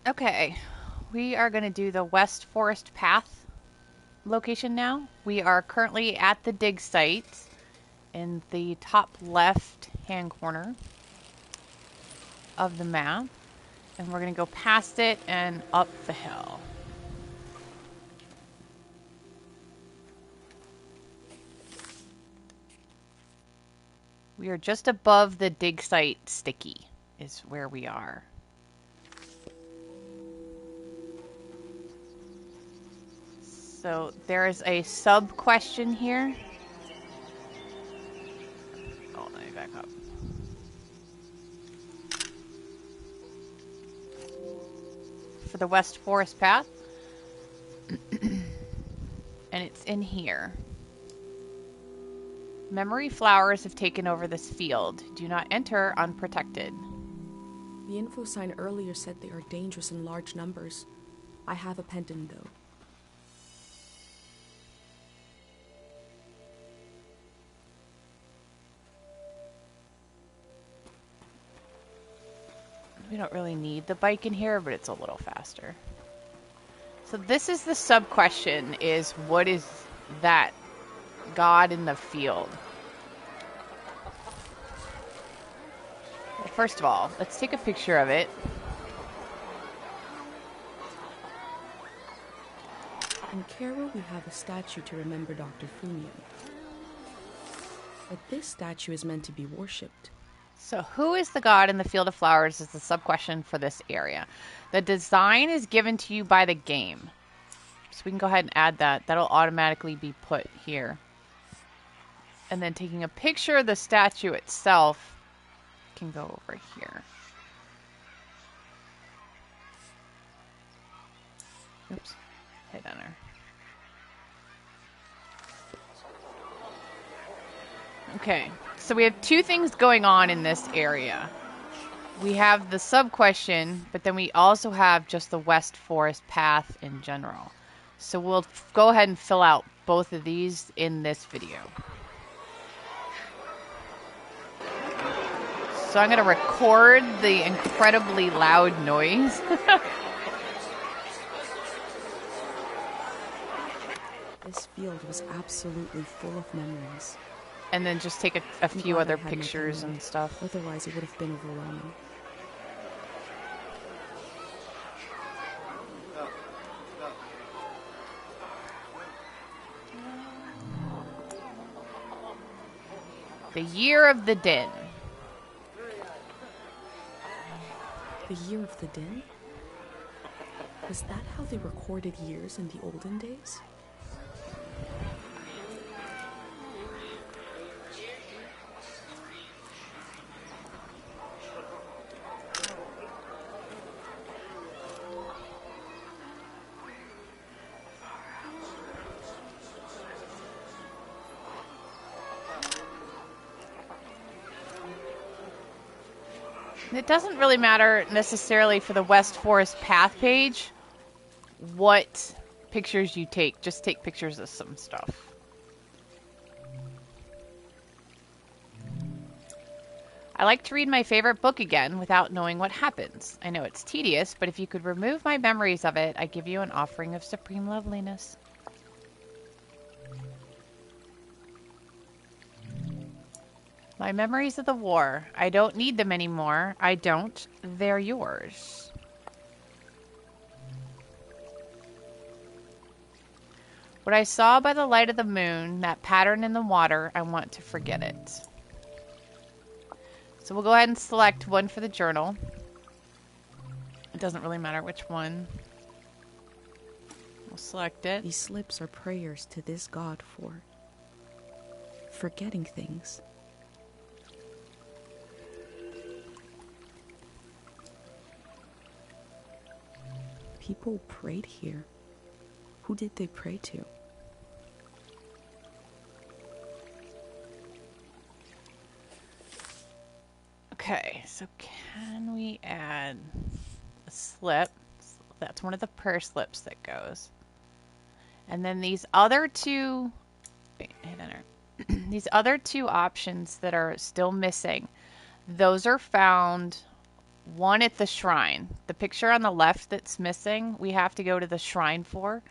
Okay, we are going to do the West Forest Path location now. We are currently at the dig site in the top left hand corner of the map, and we're going to go past it and up the hill. We are just above the dig site sticky is where we are. So there is a sub question here. Oh, let me back up. For the West Forest Path. And it's in here. Memory flowers have taken over this field. Do not enter unprotected. The info sign earlier said they are dangerous in large numbers. I have a pendant, though. We don't really need the bike in here, but it's a little faster. So this is the sub question, is what is that god in the field? Well, first of all, let's take a picture of it. In Cairo, we have a statue to remember Dr. Fumian. But this statue is meant to be worshipped. So who is the god in the field of flowers is the sub question for this area. The design is given to you by the game. So we can go ahead and add that. That'll automatically be put here. And then taking a picture of the statue itself can go over here. Oops. Hit enter. Okay, so we have two things going on in this area. We have the sub question, but then we also have just the West Forest Path in general. So we'll go ahead and fill out both of these in this video. So I'm going to record the incredibly loud noise. This field was absolutely full of memories. And then just take a few glad other I had my pictures camera. and stuff. Otherwise, it would have been overwhelming. The Year of the Din. The Year of the Din? Was that how they recorded years in the olden days? It doesn't really matter necessarily for the West Forest Path page what pictures you take. Just take pictures of some stuff. I like to read my favorite book again without knowing what happens. I know it's tedious, but if you could remove my memories of it, I give you an offering of supreme loveliness. My memories of the war. I don't need them anymore. I don't. They're yours. What I saw by the light of the moon, that pattern in the water, I want to forget it. So we'll go ahead and select one for the journal. It doesn't really matter which one. We'll select it. These slips are prayers to this god for forgetting things. People prayed here. Who did they pray to? Okay, so can we add a slip? That's one of the prayer slips that goes. And then these other two, wait, hit enter. These other two options that are still missing, those are found one at the shrine. The picture on the left that's missing, we have to go to the shrine for.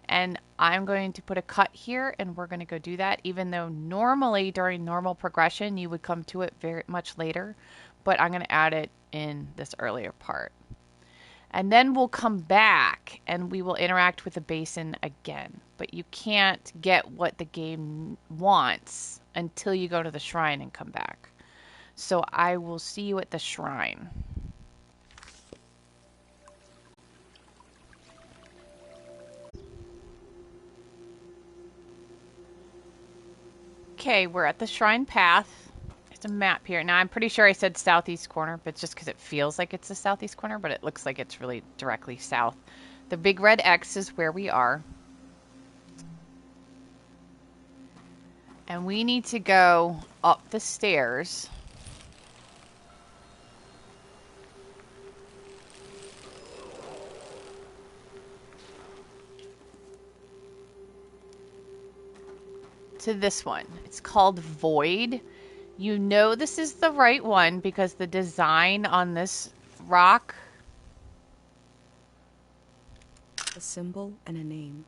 And I'm going to put a cut here, and we're going to go do that, even though normally during normal progression you would come to it very much later. But I'm going to add it in this earlier part. And then we'll come back and we will interact with the basin again. But you can't get what the game wants until you go to the shrine and come back. So I will see you at the shrine. Okay, we're at the shrine path. There's a map here. Now I'm pretty sure I said southeast corner, but just because it feels like it's the southeast corner, but it looks like it's really directly south. The big red X is where we are. And we need to go up the stairs. To this one. It's called Void. You know this is the right one because the design on this rock. A symbol and a name.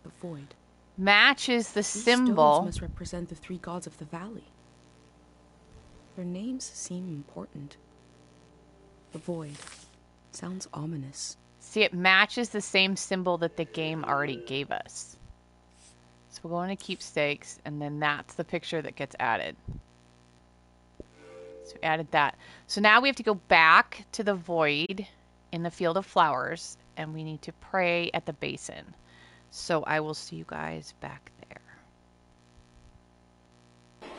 The Void. Matches the These symbol. stones must represent the three gods of the valley. Their names seem important. The Void. Sounds ominous. See, it matches the same symbol that the game already gave us. So we'll go into keepsakes, and then that's the picture that gets added. So we added that. So now we have to go back to the Void in the Field of Flowers, and we need to pray at the basin. So I will see you guys back there.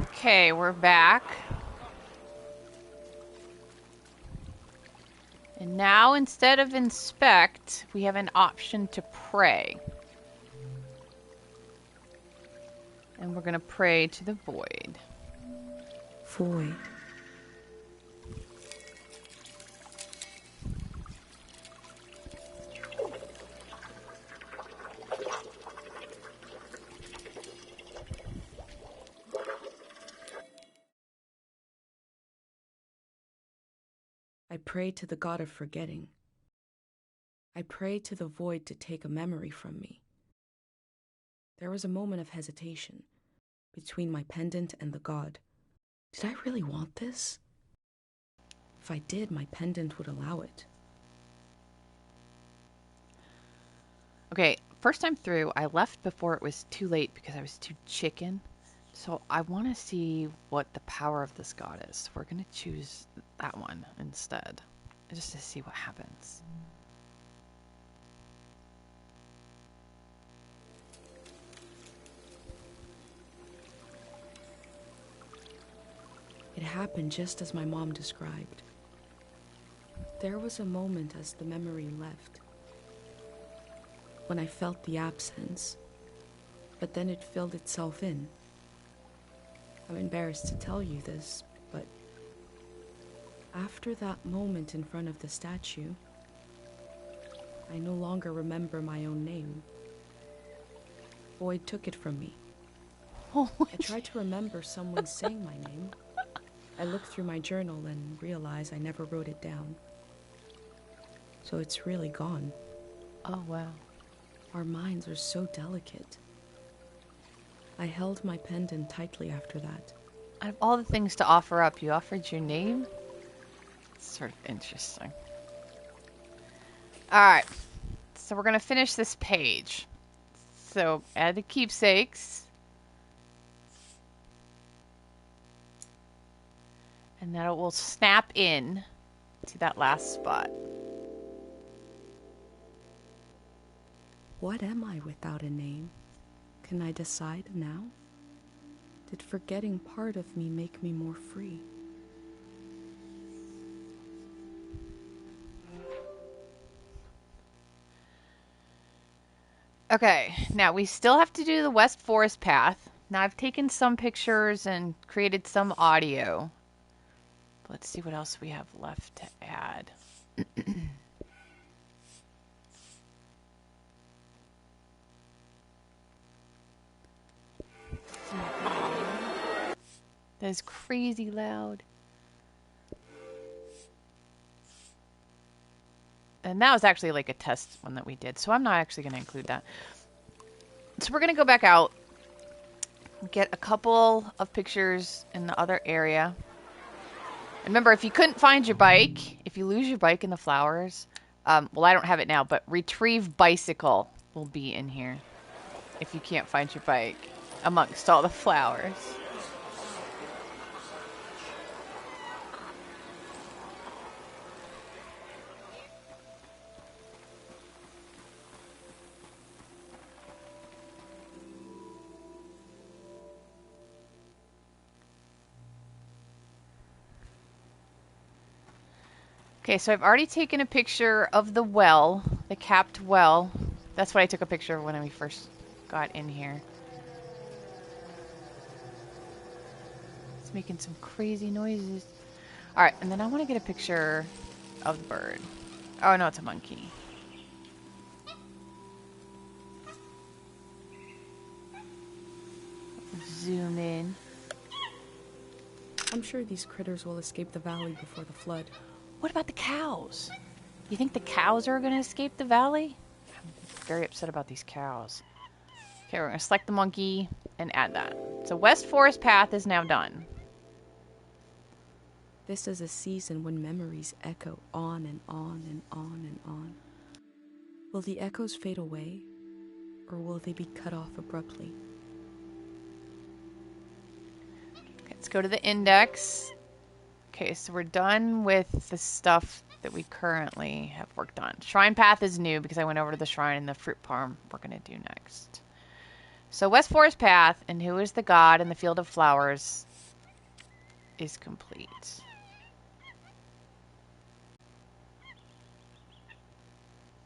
Okay, we're back. And now instead of inspect, we have an option to pray. And we're going to pray to the Void. Void. I pray to the god of forgetting. I pray to the Void to take a memory from me. There was a moment of hesitation between my pendant and the god. Did I really want this? If I did, my pendant would allow it. Okay, first time through, I left before it was too late because I was too chicken. So I want to see what the power of this god is. We're going to choose that one instead, just to see what happens. It happened just as my mom described. There was a moment as the memory left, when I felt the absence, but then it filled itself in. I'm embarrassed to tell you this, but after that moment in front of the statue, I no longer remember my own name. Void took it from me. Oh, I tried to remember someone saying my name. I looked through my journal and realized I never wrote it down. So it's really gone. oh wow. Our minds are so delicate. I held my pendant tightly after that. Out of all the things to offer up, you offered your name? It's sort of interesting. Alright, so we're going to finish this page. So add the keepsakes. And that will snap in to that last spot. What am I without a name? Can I decide now? Did forgetting part of me make me more free? Okay, now we still have to do the West Forest path. Now I've taken some pictures and created some audio. Let's see what else we have left to add. is crazy loud. And that was actually like a test one that we did, so I'm not actually going to include that. So we're going to go back out, get a couple of pictures in the other area. And remember, if you couldn't find your bike, if you lose your bike in the flowers, well, I don't have it now, but retrieve bicycle will be in here if you can't find your bike amongst all the flowers. Okay, so I've already taken a picture of the well, the capped well. That's what I took a picture of when we first got in here. It's making some crazy noises. All right, and then I want to get a picture of the bird. Oh, no, it's a monkey. Zoom in. I'm sure these critters will escape the valley before the flood. What about the cows? You think the cows are going to escape the valley? I'm very upset about these cows. Okay, we're going to select the monkey and add that. So West Forest Path is now done. This is a season when memories echo on and on and on and on. Will the echoes fade away, or will they be cut off abruptly? Okay, let's go to the index. Okay, so we're done with the stuff that we currently have worked on. Shrine Path is new because I went over to the shrine and the fruit farm we're going to do next. So West Forest Path and Who is the God in the Field of Flowers is complete.